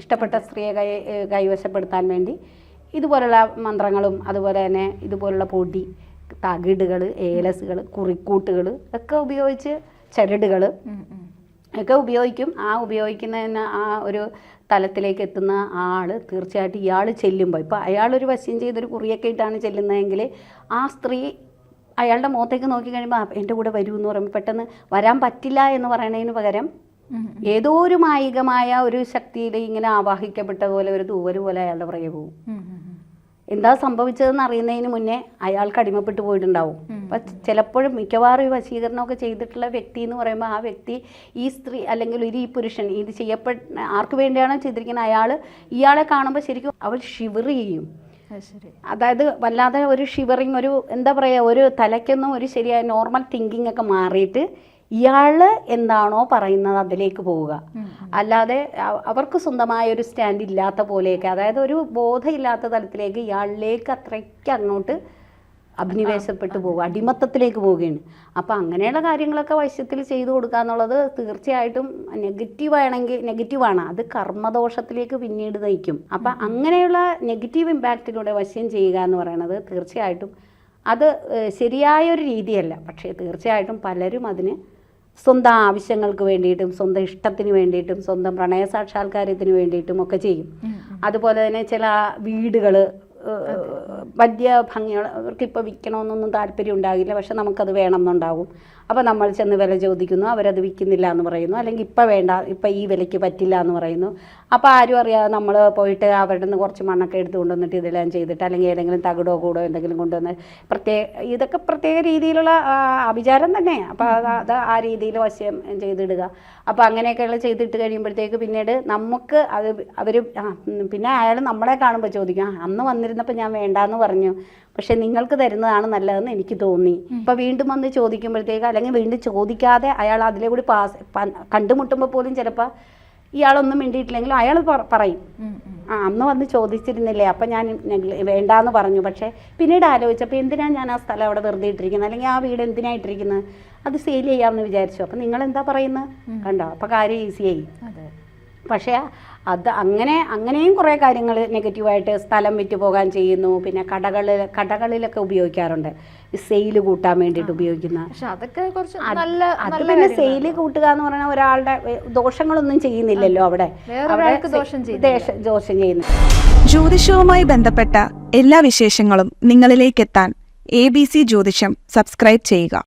ഇഷ്ടപ്പെട്ട സ്ത്രീയെ കൈവശപ്പെടുത്താൻ വേണ്ടി ഇതുപോലുള്ള മന്ത്രങ്ങളും അതുപോലെ തന്നെ ഇതുപോലുള്ള പൊടി തകിടുകൾ ഏലസുകൾ കുറിക്കൂട്ടുകൾ ഒക്കെ ഉപയോഗിച്ച് ചരടുകൾ ഒക്കെ ഉപയോഗിക്കും. ആ ഉപയോഗിക്കുന്നതിന് ആ ഒരു തലത്തിലേക്ക് എത്തുന്ന ആൾ തീർച്ചയായിട്ടും ഇയാൾ ചെല്ലുമ്പോൾ ഇപ്പോൾ അയാളൊരു വശ്യം ചെയ്തൊരു കുറിയൊക്കെ ഇട്ടാണ് ചെല്ലുന്നതെങ്കിൽ ആ സ്ത്രീ അയാളുടെ മുഖത്തേക്ക് നോക്കി കഴിയുമ്പോൾ എൻ്റെ കൂടെ വരൂ എന്ന് പറയുമ്പോൾ പെട്ടെന്ന് വരാൻ പറ്റില്ല എന്ന് പറയുന്നതിന് പകരം ഏതോ ഒരു മായികമായ ഒരു ശക്തിയിൽ ഇങ്ങനെ ആവാഹിക്കപ്പെട്ട പോലെ ഒരു തൂവൽ പോലെ അയാളുടെ പുറകെ പോകും. എന്താ സംഭവിച്ചതെന്ന് അറിയുന്നതിന് മുന്നേ അയാൾക്ക് അടിമപ്പെട്ടു പോയിട്ടുണ്ടാവും. അപ്പം ചിലപ്പോഴും മിക്കവാറും ഈ വശീകരണമൊക്കെ ചെയ്തിട്ടുള്ള വ്യക്തി എന്ന് പറയുമ്പോൾ ആ വ്യക്തി ഈ സ്ത്രീ അല്ലെങ്കിൽ ഈ പുരുഷൻ ഇത് ആർക്ക് വേണ്ടിയാണോ ചെയ്തിരിക്കുന്നത് ഇയാളെ കാണുമ്പോൾ ശരിക്കും അവൾ ഷിവർ ചെയ്യും. അതായത് വല്ലാതെ ഒരു ഷിവറിങ്, ഒരു എന്താ പറയുക, ഒരു തലയ്ക്കൊന്നും ഒരു ശരിയായ നോർമൽ തിങ്കിങ് ഒക്കെ മാറിയിട്ട് ഇയാൾ എന്താണോ പറയുന്നത് അതിലേക്ക് പോവുക. അല്ലാതെ അവർക്ക് സ്വന്തമായ ഒരു സ്റ്റാൻഡ് ഇല്ലാത്ത പോലെയൊക്കെ, അതായത് ഒരു ബോധമില്ലാത്ത തലത്തിലേക്ക് ഇയാളിലേക്ക് അത്രയ്ക്ക് അങ്ങോട്ട് അഭിനിവേശപ്പെട്ടു പോകുക, അടിമത്തത്തിലേക്ക് പോവുകയാണ്. അപ്പം അങ്ങനെയുള്ള കാര്യങ്ങളൊക്കെ വശ്യത്തിൽ ചെയ്തു കൊടുക്കുക എന്നുള്ളത് തീർച്ചയായിട്ടും നെഗറ്റീവാണ്. അത് കർമ്മദോഷത്തിലേക്ക് പിന്നീട് നയിക്കും. അപ്പം അങ്ങനെയുള്ള നെഗറ്റീവ് ഇമ്പാക്റ്റിലൂടെ വശ്യം ചെയ്യുക എന്ന് പറയുന്നത് തീർച്ചയായിട്ടും അത് ശരിയായൊരു രീതിയല്ല. പക്ഷേ തീർച്ചയായിട്ടും പലരും അതിന് സ്വന്തം ആവശ്യങ്ങൾക്ക് വേണ്ടിയിട്ടും സ്വന്തം ഇഷ്ടത്തിന് വേണ്ടിയിട്ടും സ്വന്തം പ്രണയ സാക്ഷാത്കാരത്തിന് വേണ്ടിയിട്ടും ഒക്കെ ചെയ്യും. അതുപോലെ തന്നെ ചില വീടുകൾ വലിയ ഭംഗിയുള്ള, അവർക്കിപ്പോൾ വിൽക്കണമെന്നൊന്നും താല്പര്യം ഉണ്ടാകില്ല, പക്ഷെ നമുക്കത് വേണം എന്നുണ്ടാകും. അപ്പോൾ നമ്മൾ ചെന്ന് വില ചോദിക്കുന്നു, അവരത് വിൽക്കുന്നില്ല എന്ന് പറയുന്നു, അല്ലെങ്കിൽ ഇപ്പം വേണ്ട, ഇപ്പം ഈ വിലയ്ക്ക് പറ്റില്ല എന്ന് പറയുന്നു. അപ്പോൾ ആരും അറിയാതെ നമ്മൾ പോയിട്ട് അവരുടെ നിന്ന് കുറച്ച് മണ്ണൊക്കെ എടുത്ത് കൊണ്ടുവന്നിട്ട് ഇതെല്ലാം ചെയ്തിട്ട്, അല്ലെങ്കിൽ ഏതെങ്കിലും തകിടോ കൂടോ എന്തെങ്കിലും കൊണ്ടുവന്ന് ഇതൊക്കെ പ്രത്യേക രീതിയിലുള്ള അഭിചാരം തന്നെ. അപ്പോൾ അത് ആ രീതിയിൽ വശ്യം ചെയ്തിടുക. അപ്പോൾ അങ്ങനെയൊക്കെയുള്ള ചെയ്തിട്ട് കഴിയുമ്പോഴത്തേക്ക് പിന്നീട് നമുക്ക് അവർ പിന്നെ അയാൾ നമ്മളെ കാണുമ്പോൾ ചോദിക്കും, അന്ന് വന്നിരുന്നപ്പോൾ ഞാൻ വേണ്ടാന്ന് പറഞ്ഞു, പക്ഷെ നിങ്ങൾക്ക് തരുന്നതാണ് നല്ലതെന്ന് എനിക്ക് തോന്നി. ഇപ്പോൾ വീണ്ടും വന്ന് ചോദിക്കുമ്പോഴത്തേക്ക്, അല്ലെങ്കിൽ വീണ്ടും ചോദിക്കാതെ അയാൾ അതിലെ കൂടി കണ്ടുമുട്ടുമ്പോൾ പോലും ചിലപ്പോൾ ഇയാളൊന്നും മിണ്ടിയിട്ടില്ലെങ്കിലും അയാൾ പറയും, അന്ന് വന്ന് ചോദിച്ചിരുന്നില്ലേ, അപ്പം ഞാൻ വേണ്ടാന്ന് പറഞ്ഞു, പക്ഷേ പിന്നീട് ആലോചിച്ചപ്പോൾ എന്തിനാണ് ഞാൻ ആ സ്ഥലം അവിടെ വെറുതെ ഇട്ടിരിക്കുന്നത്, അല്ലെങ്കിൽ ആ വീട് എന്തിനാണ് ഇട്ടിരിക്കുന്നത്, അത് സെയിൽ ചെയ്യാമെന്ന് വിചാരിച്ചു. അപ്പം നിങ്ങൾ എന്താ പറയുന്നത്, കണ്ടോ, അപ്പോൾ കാര്യം ഈസിയായി. പക്ഷേ അത് അങ്ങനെയും കുറേ കാര്യങ്ങൾ നെഗറ്റീവായിട്ട് സ്ഥലം വിറ്റ് പോകാൻ ചെയ്യുന്നു. പിന്നെ കടകളിലൊക്കെ ഉപയോഗിക്കാറുണ്ട്, സെയിൽ കൂട്ടാൻ വേണ്ടിയിട്ട് ഉപയോഗിക്കുന്ന. അത് പിന്നെ സെയിൽ കൂട്ടുക എന്ന് പറഞ്ഞാൽ ഒരാളുടെ ദോഷങ്ങളൊന്നും ചെയ്യുന്നില്ലല്ലോ, അവിടെ ദോഷം ചെയ്യുന്നു. ജ്യോതിഷവുമായി ബന്ധപ്പെട്ട എല്ലാ വിശേഷങ്ങളും നിങ്ങളിലേക്ക് എത്താൻ ABC ജ്യോതിഷം സബ്സ്ക്രൈബ് ചെയ്യുക.